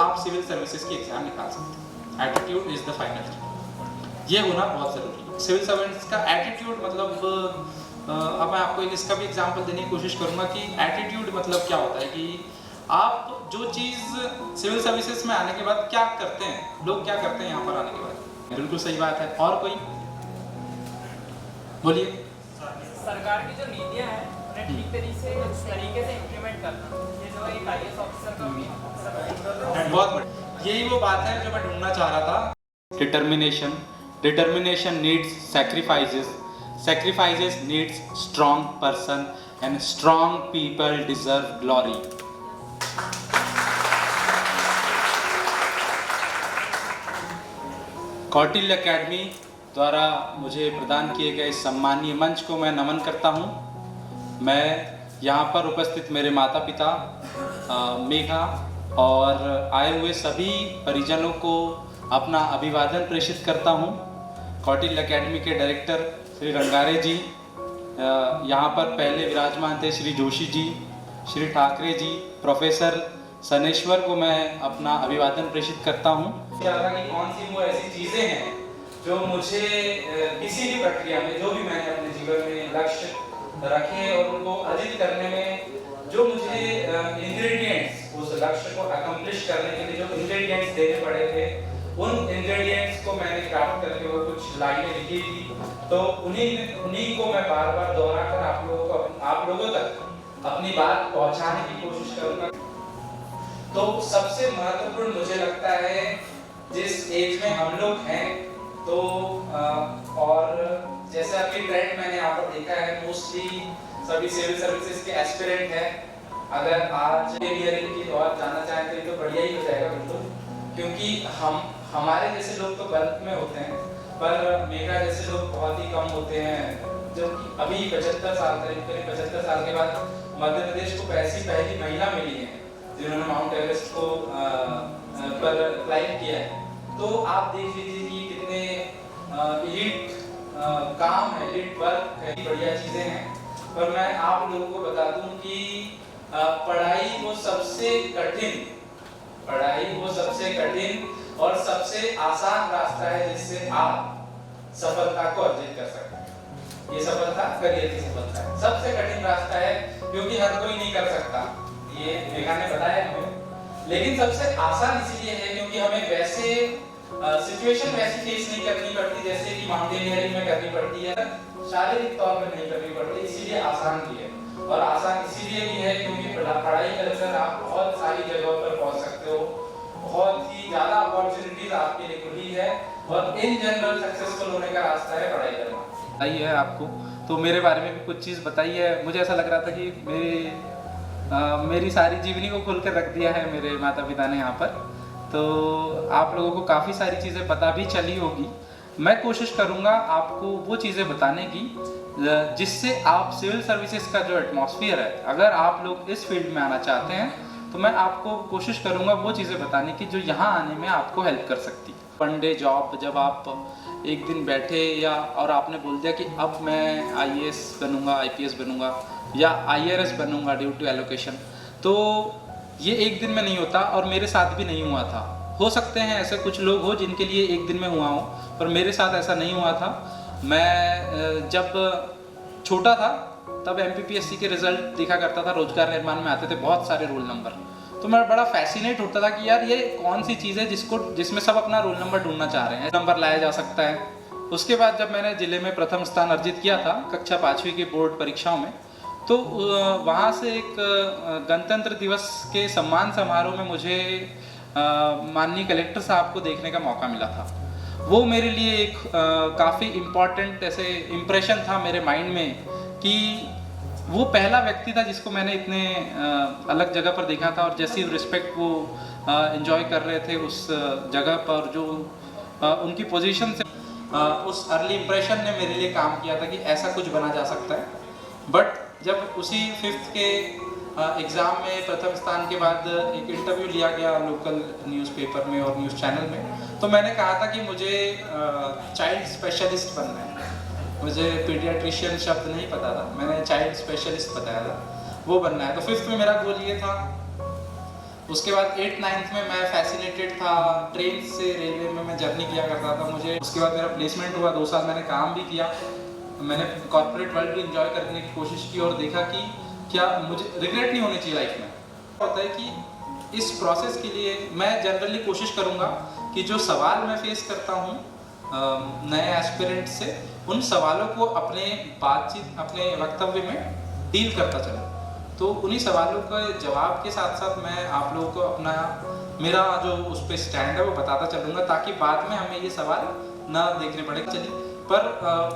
आप civil services की exam निकाल सकते हैं। एटीट्यूड इज द फाइनल, ये होना बहुत ज़रूरी है। सिविल सर्वेंट्स का एटीट्यूड मतलब अब मैं आपको इसका भी एग्जांपल देने की कोशिश करूंगा कि एटीट्यूड मतलब क्या होता है कि आप जो चीज़ सिविल सर्विसेज में आने के बाद क्या करते हैं, लोग क्या करते हैं यहाँ पर आने के बाद। बिल्कुल सही बात है। और कोई बोलिए। सरकार की जो नीतियाँ हैं उन्हें ठीक तरीके से इम्प्लीमेंट करना, ये जो एक IAS ऑफिसर का बहुत बढ़िया, यही वो बात है जो मैं ढूंढना चाह रहा था। Determination needs sacrifices, sacrifices needs strong person and strong people deserve glory. Kautilya academy द्वारा मुझे प्रदान किए गए इस सम्मानीय मंच को मैं नमन करता हूँ। मैं यहाँ पर उपस्थित मेरे माता पिता मेघा और आए हुए सभी परिजनों को अपना अभिवादन प्रेषित करता हूँ। कौटिल्य अकेडमी के डायरेक्टर श्री रंगारे जी, यहाँ पर पहले विराजमान थे श्री जोशी जी, श्री ठाकरे जी, प्रोफेसर सनेश्वर को मैं अपना अभिवादन प्रेषित करता हूँ। कि कौन सी वो ऐसी चीज़ें हैं जो मुझे किसी भी प्रक्रिया में, जो भी मैंने अपने जीवन में लक्ष्य रखे और उनको अर्जित करने में जो मुझे इंग्रेडिएंट्स, उस लक्ष्य को अकम्प्लिश करने के लिए जो इंग्रेडिएंट्स देने पड़े थे, उन इंग्रेडिएंट्स को मैंने क्राफ्ट करके वो कुछ लाइनें लिखी थी। तो उन्हीं को मैं बार बार दोहरा कर आप लोगों तक अपनी बात पहुंचाने की कोशिश करूंगा। तो सबसे महत्वपूर्ण मुझे लगता है जिस एज में हम लोग हैं, तो और जैसे अभी ट्रेंड मैंने यहाँ पर देखा है, मोस्टली सभी सिविल सर्विसेज के एस्पिरेंट हैं। अगर आज इंजीनियरिंग की ओर जाना चाहें तो ये तो बढ़िया ही हो जाएगा बिल्कुल, क्योंकि हमारे जैसे लोग तो बल्क में होते हैं, पर मेघा जैसे लोग बहुत ही कम होते हैं जो कि अभी 75 साल, करीब 75 साल के बाद मध्य प्रदेश को ऐसी पहली महिला मिली है जिन्होंने माउंट एवरेस्ट को पर क्लाइंब किया है। तो आप देख लीजिए कि कितने एलीट काम है, एलीट वर्क है, बढ़िया चीज़ें हैं। पर मैं आप लोगों को बता दूं कि पढ़ाई वो सबसे कठिन और सबसे आसान रास्ता है जिससे आप सफलता को अर्जित कर सकते हैं। ये सफलता करियर की सफलता है, सबसे कठिन रास्ता है, क्योंकि हर कोई नहीं कर सकता, ये मेघा ने बताया हमें। लेकिन सबसे आसान इसलिए है क्योंकि हमें वैसे सिचुएशन वैसी फेस नहीं करनी पड़ती जैसे कि माउंटेनियरिंग में करनी पड़ती है, शारीरिक तौर पर नहीं करनी पड़ती, इसीलिए आसान भी है। और आसान इसीलिए भी है क्योंकि पढ़ाई कर आप बहुत सारी जगहों पर पहुंच सकते हो, बहुत ही ज़्यादा अपॉर्चुनिटीज आपके लिए खुली है, और इन जनरल सक्सेसफुल होने का रास्ता है पढ़ाई करना। बताइए है आपको, तो मेरे बारे में भी कुछ चीज़ बताइए। मुझे ऐसा लग रहा था कि मेरी सारी जीवनी को खोल कर रख दिया है मेरे माता पिता ने यहाँ पर, तो आप लोगों को काफ़ी सारी चीज़ें पता भी चली होगी। मैं कोशिश करूँगा आपको वो चीज़ें बताने की जिससे आप सिविल सर्विसेज का जो एटमॉस्फेयर है, अगर आप लोग इस फील्ड में आना चाहते हैं तो मैं आपको कोशिश करूँगा वो चीज़ें बताने की जो यहाँ आने में आपको हेल्प कर सकती है। वन डे जॉब, जब आप एक दिन बैठे या और आपने बोल दिया कि अब मैं IAS बनूंगा, IPS बनूंगा या IRS बनूंगा ड्यू टू एलोकेशन, तो ये एक दिन में नहीं होता और मेरे साथ भी नहीं हुआ था। हो सकते हैं ऐसे कुछ लोग हो जिनके लिए एक दिन में हुआ हो, पर मेरे साथ ऐसा नहीं हुआ था। मैं जब छोटा था तब MPPSC के रिजल्ट देखा करता था, रोजगार निर्माण में आते थे बहुत सारे रोल नंबर, तो मैं बड़ा फैसिनेट होता था कि यार ये कौन सी चीज़ है जिसमें सब अपना रोल नंबर ढूंढना चाह रहे हैं, नंबर लाया जा सकता है। उसके बाद जब मैंने जिले में प्रथम स्थान अर्जित किया था कक्षा 5वीं की बोर्ड परीक्षाओं में, तो वहाँ से एक गणतंत्र दिवस के सम्मान समारोह में मुझे माननीय कलेक्टर साहब को देखने का मौका मिला था। वो मेरे लिए एक काफ़ी इम्पॉर्टेंट ऐसे इम्प्रेशन था मेरे माइंड में कि वो पहला व्यक्ति था जिसको मैंने इतने अलग जगह पर देखा था, और जैसी रिस्पेक्ट वो एंजॉय कर रहे थे उस जगह पर, जो उनकी पोजीशन से उस अर्ली इम्प्रेशन ने मेरे लिए काम किया था कि ऐसा कुछ बना जा सकता है। बट जब उसी 5th के एग्ज़ाम में प्रथम स्थान के बाद एक इंटरव्यू लिया गया लोकल न्यूज़पेपर में और न्यूज़ चैनल में, तो मैंने कहा था कि मुझे चाइल्ड स्पेशलिस्ट बनना है। मुझे पीडियाट्रिशियन शब्द नहीं पता था, मैंने चाइल्ड स्पेशलिस्ट बताया था, वो बनना है। तो 5th में मेरा गोल ये था। उसके बाद 8th-9th में मैं फैसिनेटेड था ट्रेन से, रेलवे में मैं जर्नी किया करता था। मुझे उसके बाद मेरा प्लेसमेंट हुआ, 2 साल मैंने काम भी किया, मैंने कॉर्पोरेट वर्ल्ड भी इंजॉय करने की कोशिश की और देखा कि क्या मुझे रिग्रेट नहीं होनी चाहिए लाइफ में। होता है कि इस प्रोसेस के लिए मैं जनरली कोशिश करूँगा कि जो सवाल मैं फेस करता हूँ नए एस्पिरेंट से, उन सवालों को अपने बातचीत, अपने वक्तव्य में डील करता चलूँ। तो उन्हीं सवालों का जवाब के साथ साथ मैं आप लोगों को अपना मेरा जो उस पर स्टैंड है वो बताता चलूँगा, ताकि बाद में हमें ये सवाल ना देखने पड़े। चलिए, पर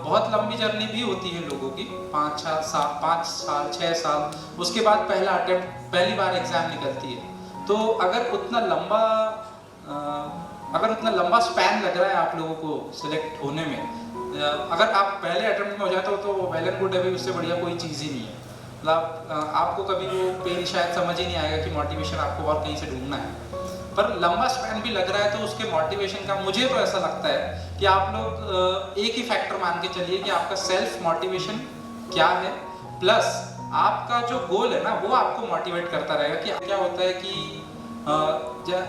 बहुत लंबी जर्नी भी होती है लोगों की, 5 साल 6 साल, उसके बाद पहला अटेम्प्ट, पहली बार एग्ज़ाम निकलती है। तो अगर उतना लंबा स्पैन लग रहा है आप लोगों को सिलेक्ट होने में, अगर आप पहले अटेम्प्ट में हो जाते हो तो वेल एंड गुड है, भी उससे बढ़िया कोई चीज़ ही नहीं है। मतलब आपको कभी वो पेन शायद समझ ही नहीं आएगा कि मोटिवेशन आपको और कहीं से ढूंढना है। पर लंबा स्पैन भी लग रहा है तो उसके मोटिवेशन का, मुझे तो ऐसा लगता है कि आप लोग एक ही फैक्टर मान के चलिए कि आपका सेल्फ मोटिवेशन क्या है, प्लस आपका जो गोल है ना वो आपको मोटिवेट करता रहेगा। कि क्या होता है कि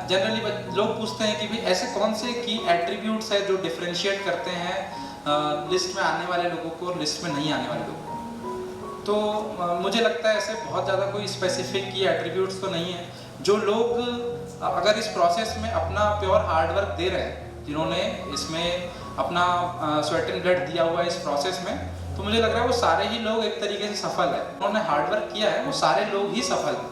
जनरली लोग पूछते हैं कि भाई ऐसे कौन से की एट्रीब्यूट्स है जो डिफरेंशिएट करते हैं लिस्ट में आने वाले लोगों को और लिस्ट में नहीं आने वाले लोगों को। तो मुझे लगता है ऐसे बहुत ज़्यादा कोई स्पेसिफिक की एट्रीब्यूट्स तो नहीं है। जो लोग अगर इस प्रोसेस में अपना प्योर हार्डवर्क दे रहे हैं, जिन्होंने इसमें अपना स्वेट एंड ब्लड दिया हुआ है इस प्रोसेस में, तो मुझे लग रहा है वो सारे ही लोग एक तरीके से सफल है। उन्होंने हार्डवर्क किया है, वो सारे लोग ही सफल हैं।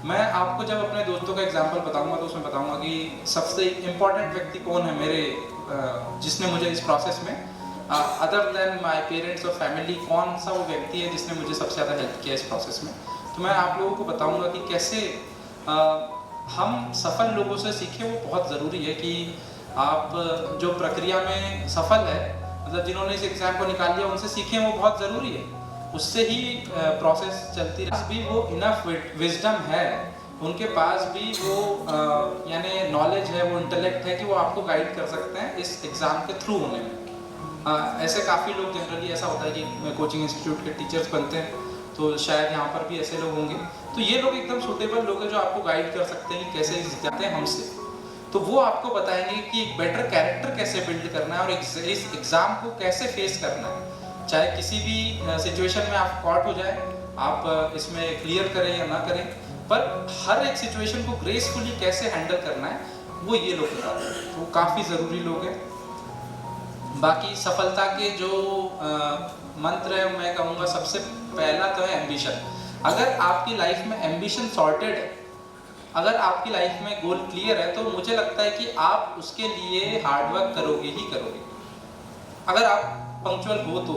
मैं आपको जब अपने दोस्तों का एग्जाम्पल बताऊंगा तो उसमें बताऊंगा कि सबसे इम्पोर्टेंट व्यक्ति कौन है मेरे, जिसने मुझे इस प्रोसेस में अदर देन माय पेरेंट्स और फैमिली, कौन सा वो व्यक्ति है जिसने मुझे सबसे ज़्यादा हेल्प किया इस प्रोसेस में। तो मैं आप लोगों को बताऊंगा कि कैसे हम सफल लोगों से सीखें। वो बहुत ज़रूरी है कि आप जो प्रक्रिया में सफल है, मतलब जिन्होंने इस एग्ज़ाम को निकाल लिया, उनसे सीखें, वो बहुत ज़रूरी है। उससे ही प्रोसेस चलती रही। भी वो इनफ विजडम है, उनके पास भी वो यानी नॉलेज है, वो इंटेलेक्ट है कि वो आपको गाइड कर सकते हैं इस एग्ज़ाम के थ्रू होने में। ऐसे काफ़ी लोग, जनरली ऐसा होता है कि कोचिंग इंस्टीट्यूट के टीचर्स बनते हैं, तो शायद यहाँ पर भी ऐसे लोग होंगे। तो ये लोग एकदम सूटेबल लोग हैं जो आपको गाइड कर सकते हैं कि कैसे जाते हैं हमसे। तो वो आपको बताएंगे कि एक बेटर कैरेक्टर कैसे बिल्ड करना है और इस एग्ज़ाम को कैसे फेस करना है। चाहे किसी भी सिचुएशन में आप कॉट हो जाए, आप इसमें क्लियर करें या ना करें, पर हर एक सिचुएशन को ग्रेसफुली कैसे हैंडल करना है, वो ये लोग बताते हैं। तो काफ़ी ज़रूरी लोग हैं। बाकी सफलता के जो मंत्र है, मैं कहूँगा सबसे पहला तो है एम्बिशन। अगर आपकी लाइफ में एम्बिशन सॉर्टेड है, अगर आपकी लाइफ में गोल क्लियर है, तो मुझे लगता है कि आप उसके लिए हार्डवर्क करोगे ही करोगे। अगर आप पंक्चुअल हो तो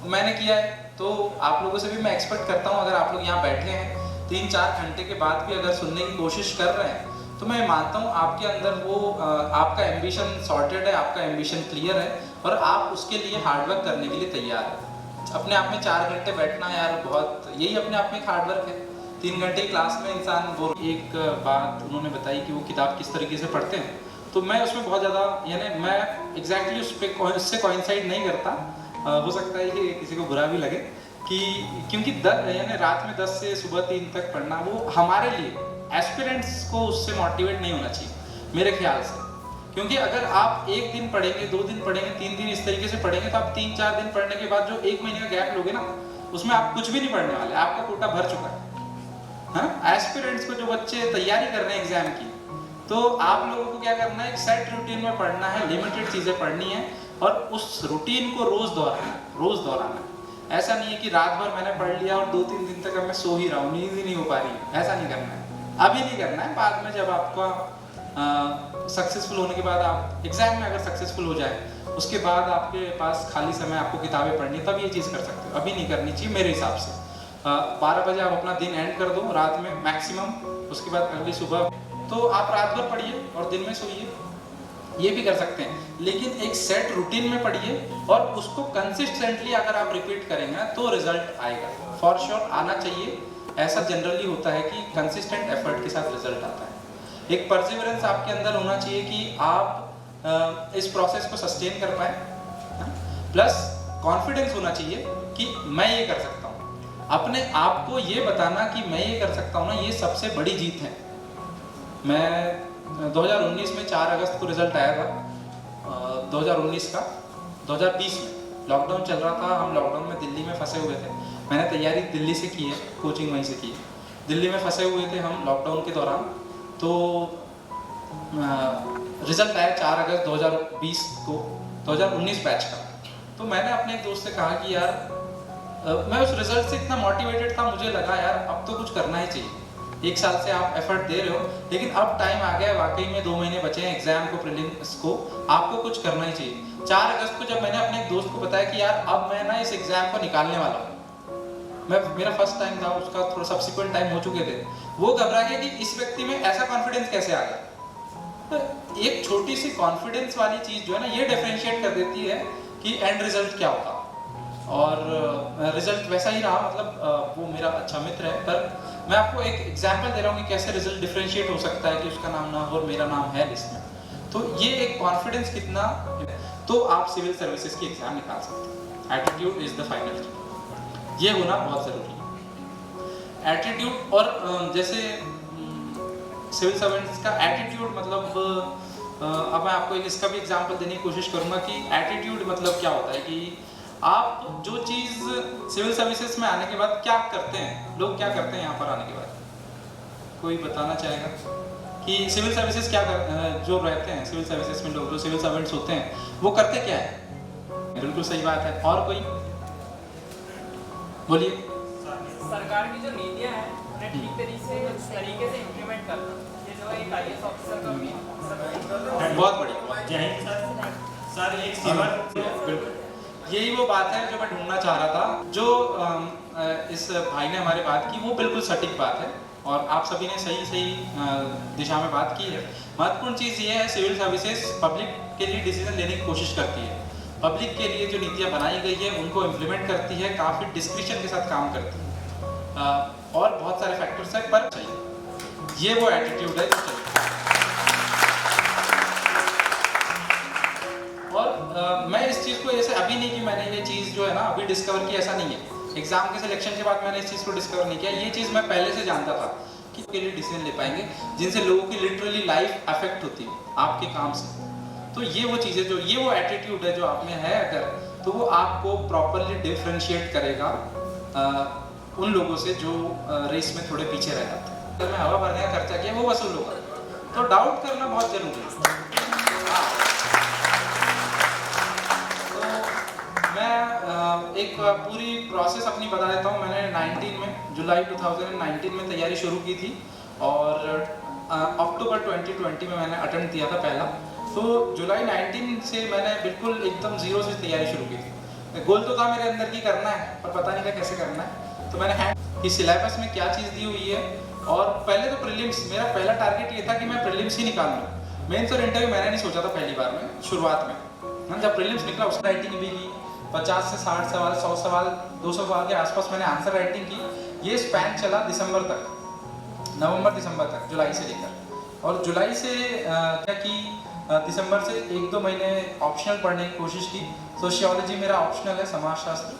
मैंने किया है, तो आप लोगों से भी मैं एक्सपेक्ट करता हूँ, अगर आप लोग यहाँ बैठे हैं 3-4 घंटे के बाद भी अगर सुनने की कोशिश कर रहे हैं, तो मैं मानता हूँ आपके अंदर वो आपका एम्बिशन सॉर्टेड है, आपका एम्बिशन क्लियर है और आप उसके लिए हार्डवर्क करने के लिए तैयार हैं। अपने आप में 4 घंटे बैठना यार बहुत, यही अपने आप में एक हार्डवर्क है। 3 घंटे क्लास में इंसान वो एक बात उन्होंने बताई कि वो किताब किस तरीके से पढ़ते हैं, तो मैं उसमें बहुत ज़्यादा, यानी मैं एग्जैक्टली उससे कोइंसाइड नहीं करता। हो सकता है कि किसी को बुरा भी लगे कि क्योंकि यानी रात में 10 से सुबह 3 तक पढ़ना, वो हमारे लिए एस्पिरेंट्स को उससे मोटिवेट नहीं होना चाहिए मेरे ख्याल से। क्योंकि अगर आप 1 दिन पढ़ेंगे, 2 दिन पढ़ेंगे, 3 दिन इस तरीके से पढ़ेंगे, तो आप 3-4 दिन पढ़ने के बाद जो 1 महीने का गैप लोगे ना, उसमें आप कुछ भी नहीं पढ़ने वाले, आपका कोटा भर चुका है। हाँ, एस्पिरेंट्स को, जो बच्चे तैयारी कर रहे हैं एग्जाम की, तो आप लोगों को क्या करना है, एक सेट रूटीन में पढ़ना है, लिमिटेड चीज़ें पढ़नी है और उस रूटीन को रोज़ दोहराना है। ऐसा नहीं है कि रात भर मैंने पढ़ लिया और 2-3 दिन तक अब मैं सो ही रहा हूँ, नींद ही नहीं हो पा रही है, ऐसा नहीं करना है। अभी नहीं करना है, बाद में जब आपका सक्सेसफुल होने के बाद, आप एग्जाम में अगर सक्सेसफुल हो जाए, उसके बाद आपके पास खाली समय, आपको किताबें पढ़नी, तब ये चीज़ कर सकते हो। अभी नहीं करनी चाहिए मेरे हिसाब से। 12 बजे आप अपना दिन एंड कर दो रात में मैक्सिमम, उसके बाद अगली सुबह तो आप रात भर पढ़िए और दिन में सोइए, ये भी कर सकते हैं। लेकिन एक सेट रूटीन में पढ़िए और उसको कंसिस्टेंटली अगर आप रिपीट करेंगे तो रिजल्ट आएगा, फॉर श्योर आना चाहिए। ऐसा जनरली होता है कि कंसिस्टेंट एफर्ट के साथ रिजल्ट आता है। एक परसिवरेंस आपके अंदर होना चाहिए कि आप इस प्रोसेस को सस्टेन कर पाए, प्लस कॉन्फिडेंस होना चाहिए कि मैं ये कर सकता हूँ। अपने आप को ये बताना कि मैं ये कर सकता हूँ ना, ये सबसे बड़ी जीत है। मैं 2019 में 4 अगस्त को रिज़ल्ट आया था 2019 का। 2020 में लॉकडाउन चल रहा था, हम लॉकडाउन में दिल्ली में फंसे हुए थे। मैंने तैयारी दिल्ली से की है, कोचिंग वहीं से की है। दिल्ली में फंसे हुए थे हम लॉकडाउन के दौरान। तो रिज़ल्ट आया 4 अगस्त 2020 को, 2019 बैच का। तो मैंने अपने एक दोस्त से कहा कि यार मैं उस रिज़ल्ट से इतना मोटिवेटेड था, मुझे लगा यार अब तो कुछ करना ही चाहिए। 1 साल से आप एफर्ट दे रहे हो, लेकिन अब टाइम आ गया, वाकई में 2 महीने बचे हैं एग्जाम को, प्रीलिम्स को, आपको कुछ करना ही चाहिए। 4 अगस्त को जब मैंने अपने एक दोस्त को बताया कि यार अब मैं ना इस एग्जाम को निकालने वाला हूँ, मेरा फर्स्ट टाइम था, उसका थोड़ा सब्सिक्वेंट टाइम हो चुके थे, वो घबरा गया कि इस व्यक्ति में ऐसा कॉन्फिडेंस कैसे आ गया। तो एक छोटी सी कॉन्फिडेंस वाली चीज़ जो है ना, ये डिफरेंशिएट कर देती है कि एंड रिजल्ट क्या होगा। और रिजल्ट वैसा ही रहा, मतलब वो मेरा अच्छा मित्र है, पर मैं आपको एक एग्जांपल दे रहा हूँ कि कैसे रिजल्ट डिफरेंशिएट हो सकता है कि उसका नाम ना हो और मेरा नाम है लिस्ट में। तो ये एक कॉन्फिडेंस कितना, तो आप सिविल सर्विसेज की एग्जाम निकाल सकते हैं। एटीट्यूड इज द फाइनल की, ये होना बहुत ज़रूरी है। एटीट्यूड, और जैसे सिविल सर्वेंट्स का एटीट्यूड, मतलब अब मैं आपको इसका भी एग्जांपल देने की कोशिश करूँगा कि एटीट्यूड मतलब क्या होता है कि आप जो चीज़ सिविल सर्विसेज में आने के बाद क्या करते हैं, लोग क्या करते हैं यहाँ पर आने के बाद, कोई बताना चाहेगा कि सिविल सर्विसेज क्या जो रहते हैं सिविल सर्विसेज में लोग, जो सिविल सर्वेंट्स होते हैं, वो करते क्या है? बिल्कुल सही बात है। और कोई बोलिए। सरकार की जो नीतियां हैं उन्हें ठीक तरीके से इम्प्लीमेंट करना, ये जो एक आईएएस ऑफिसर का भी बहुत बढ़िया। सर एक सिविल, बिल्कुल यही वो बात है जो मैं ढूंढना चाह रहा था, जो इस भाई ने हमारे बात की, वो बिल्कुल सटीक बात है और आप सभी ने सही दिशा में बात की है। महत्वपूर्ण चीज़ ये है, सिविल सर्विसेज पब्लिक के लिए डिसीजन लेने की कोशिश करती है, पब्लिक के लिए जो नीतियाँ बनाई गई है उनको इम्प्लीमेंट करती है, काफ़ी डिस्क्रिशन के साथ काम करती है, और बहुत सारे फैक्टर्स हैं, पर चाहिए ये वो एटीट्यूड है जो चाहिए। और मैं इस चीज़ को ऐसे अभी नहीं कि मैंने ये चीज़ जो है ना अभी डिस्कवर की, ऐसा नहीं है। एग्जाम के सिलेक्शन के बाद मैंने इस चीज़ को डिस्कवर नहीं किया, ये चीज़ मैं पहले से जानता था कि के लिए डिसीजन ले पाएंगे जिनसे लोगों की लिटरली लाइफ अफेक्ट होती है आपके काम से। तो ये वो चीज़ें जो, ये वो एटीट्यूड है जो आप में है अगर, तो वो आपको प्रॉपरली डिफ्रेंशिएट करेगा उन लोगों से जो रेस में थोड़े पीछे रह जाते हैं। अगर मैं हवा भरने का खर्चा किया वो वसूल होगा, तो डाउट करना बहुत जरूरी है। मैं एक पूरी प्रोसेस अपनी बता देता हूँ। मैंने 19 में जुलाई 2019 में तैयारी शुरू की थी और अक्टूबर 2020 में मैंने अटेम्प्ट किया था पहला। तो जुलाई 19 से मैंने बिल्कुल एकदम जीरो से तैयारी शुरू की थी। गोल तो था मेरे अंदर की करना है, पर पता नहीं था कैसे करना है। तो मैंने हैंड कि सिलेबस में क्या चीज़ दी हुई है, और पहले तो प्रीलिम्स, मेरा पहला टारगेट ये था कि मैं प्रीलिम्स ही निकाल लूँ। मेंस और इंटरव्यू मैंने नहीं सोचा था पहली बार में, शुरुआत में जब प्रीलिम्स निकला उस राइटिंग भी की, 50 से 60 सवाल, 100 सवाल, 200 सवाल के आसपास मैंने आंसर राइटिंग की। ये स्पैन चला दिसंबर तक, नवंबर दिसंबर तक, जुलाई से लेकर। और जुलाई से क्या कि दिसंबर से 1-2 महीने ऑप्शनल पढ़ने की कोशिश की। सोशियोलॉजी मेरा ऑप्शनल है, समाजशास्त्र,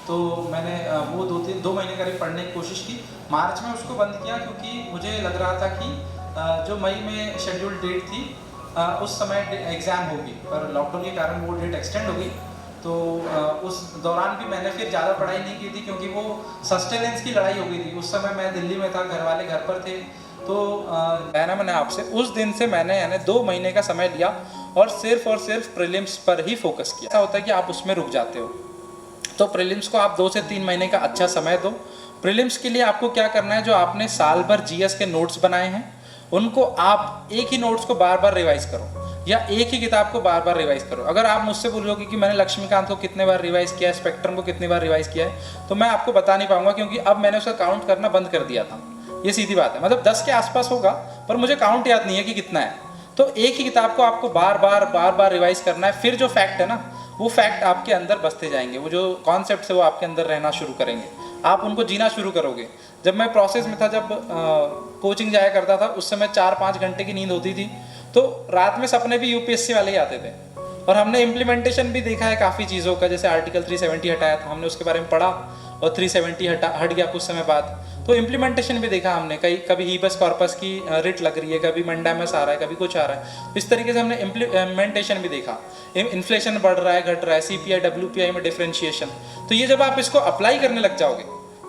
तो मैंने वो 2 महीने करीब पढ़ने की कोशिश की। मार्च में उसको बंद किया क्योंकि मुझे लग रहा था कि जो मई में शेड्यूल डेट थी उस समय एग्ज़ाम होगी, पर लॉकडाउन के कारण वो डेट एक्सटेंड हो गई। तो उस दौरान भी मैंने फिर ज़्यादा पढ़ाई नहीं की थी क्योंकि वो सस्टेनेंस की लड़ाई हो गई थी। उस समय मैं दिल्ली में था, घर वाले घर पर थे। तो मैंने आपसे उस दिन से मैंने यानी 2 महीने का समय लिया और सिर्फ प्रीलिम्स पर ही फोकस किया। ऐसा होता है कि आप उसमें रुक जाते हो, तो प्रीलिम्स को आप 2 से 3 महीने का अच्छा समय दो। प्रीलिम्स के लिए आपको क्या करना है, जो आपने साल भर जीएस के नोट्स बनाए हैं उनको आप एक ही नोट्स को बार बार रिवाइज करो, या एक ही किताब को बार बार रिवाइज करो। अगर आप मुझसे बोलोगे कि मैंने लक्ष्मीकांत को कितने बार रिवाइज किया है, स्पेक्ट्रम को कितनी बार रिवाइज किया है, तो मैं आपको बता नहीं पाऊंगा, क्योंकि अब मैंने उसका काउंट करना बंद कर दिया था। ये सीधी बात है, मतलब 10 के आसपास होगा, पर मुझे काउंट याद नहीं है कि कितना है। तो एक ही किताब को आपको बार बार रिवाइज करना है। फिर जो फैक्ट है ना, वो फैक्ट आपके अंदर बसते जाएंगे, वो जो कॉन्सेप्ट है वो आपके अंदर रहना शुरू करेंगे, आप उनको जीना शुरू करोगे। जब मैं प्रोसेस में था, जब कोचिंग जाया करता था, उस समय 4-5 घंटे की नींद होती थी, तो रात में सपने भी यूपीएससी वाले ही आते थे। और हमने इम्प्लीमेंटेशन भी देखा है काफ़ी चीज़ों का, जैसे आर्टिकल 370 हटाया था, हमने उसके बारे में पढ़ा और 370 हट गया कुछ समय बाद। तो इम्प्लीमेंटेशन भी देखा हमने, कभी हीबस कॉर्पस की रिट लग रही है, कभी मंडामस आ रहा है, कभी कुछ आ रहा है। इस तरीके से हमने इम्प्लीमेंटेशन भी देखा, इन्फ्लेशन बढ़ रहा है, घट रहा है, CPI WPI में डिफरेंशिएशन। तो ये जब आप इसको अप्लाई करने लग जाओगे,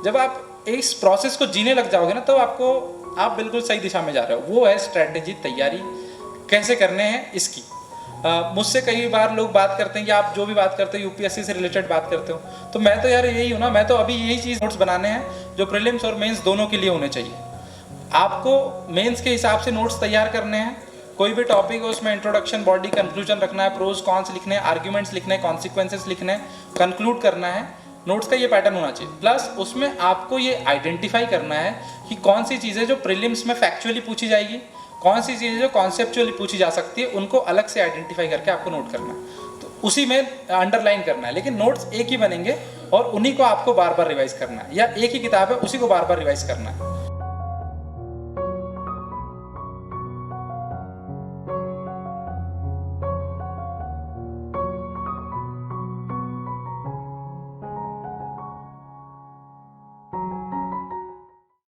जब आप इस प्रोसेस को जीने लग जाओगे ना, तो आप बिल्कुल सही दिशा में जा रहे हो। वो है स्ट्रैटेजी, तैयारी कैसे करने हैं इसकी। मुझसे कई बार लोग बात करते हैं कि आप जो भी बात करते हो UPSC से रिलेटेड बात करते हो, तो मैं तो यार यही हूँ ना, मैं तो अभी यही चीज़ नोट्स बनाने हैं जो प्रीलिम्स और मेंस दोनों के लिए होने चाहिए। आपको मेंस के हिसाब से नोट्स तैयार करने हैं, कोई भी टॉपिक हो उसमें इंट्रोडक्शन, बॉडी, कंक्लूजन रखना है, प्रोज कॉन्स लिखने हैं, आर्ग्यूमेंट्स लिखने हैं, कॉन्सिक्वेंसेस लिखने हैं, कंक्लूड करना है। नोट्स का ये पैटर्न होना चाहिए। प्लस उसमें आपको ये आइडेंटिफाई करना है कि कौन सी चीज़ें जो प्रीलिम्स में फैक्चुअली पूछी जाएगी, कौन सी चीज़ें जो कॉन्सेप्चुअली पूछी जा सकती है, उनको अलग से आइडेंटिफाई करके आपको नोट करना है। तो उसी में अंडरलाइन करना है। लेकिन नोट्स एक ही बनेंगे और उन्हीं को आपको बार बार रिवाइज करना है, या एक ही किताब है उसी को बार बार रिवाइज करना है।